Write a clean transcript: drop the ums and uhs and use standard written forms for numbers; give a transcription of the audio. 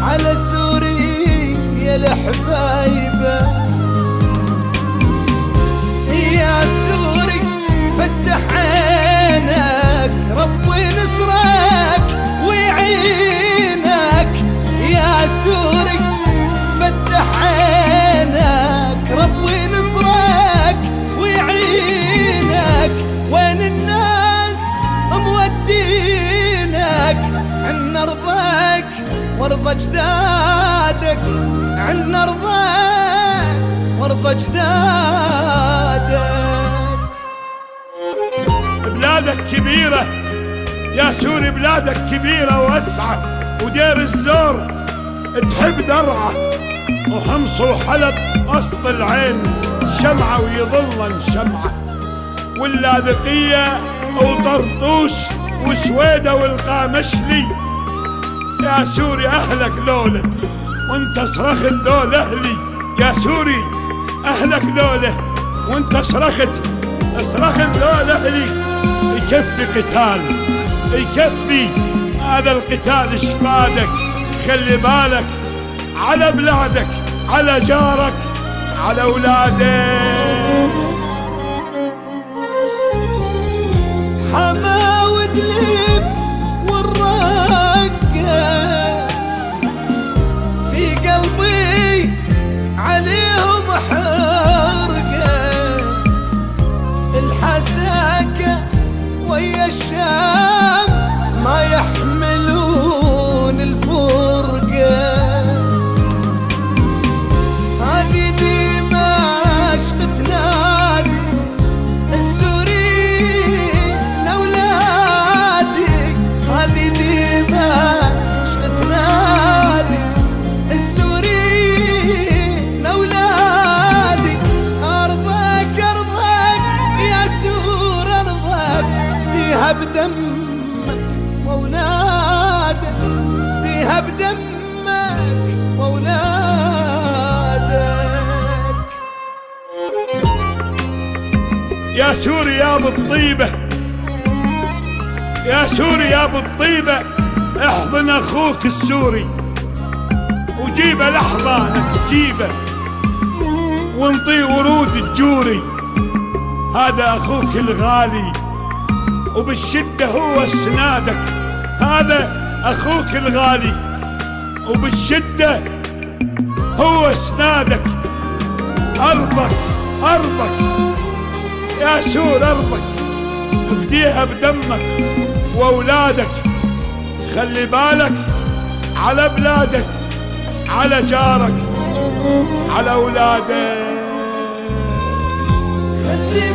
على سوريا الحبايبة. يا سوري فتح عينك ربي نصرك ويعينك. يا سوري فتح عينك ربي نصرك ويعينك. وين الناس مودينك؟ عنا رضاك وارضى اجدادك، عنا رضاك وارضى اجدادك. بلادك كبيرة يا سوري، بلادك كبيرة واسعة، ودير الزور تحب درعة، وحمص وحلب وسط العين شمعة ويظلن شمعة، واللاذقية وطرطوس وسويدة والقامشلي. يا سوري أهلك ذوله وانت صرخت ذول أهلي. يا سوري أهلك ذوله وانت صرخت ذول أهلي. يكفي قتال، يكفي هذا القتال اشفادك. خلي بالك على بلادك، على جارك، على أولادك. حما ودليب والرقة في قلبي عليهم حرقة. الحساكة ويا الشام ما يحملون الفرقة. هذه دمشق تنادي السوري لأولادي. هذه دمشق تنادي السوري لأولادي. أرضك أرضك يا سور أرضك، فديها بدمك وأولادك، فديها بدمك وأولادك. يا سوري يا ابو الطيبة، يا سوري يا ابو الطيبة، احضن اخوك السوري وجيبه لاحضانك، جيبه وانطيه ورود الجوري. هذا اخوك الغالي وبالشدة هو سنادك. هذا اخوك الغالي وبالشدة هو سنادك. ارضك ارضك يا سور، ارضك افديها بدمك واولادك. خلي بالك على بلادك، على جارك، على اولادك. خلي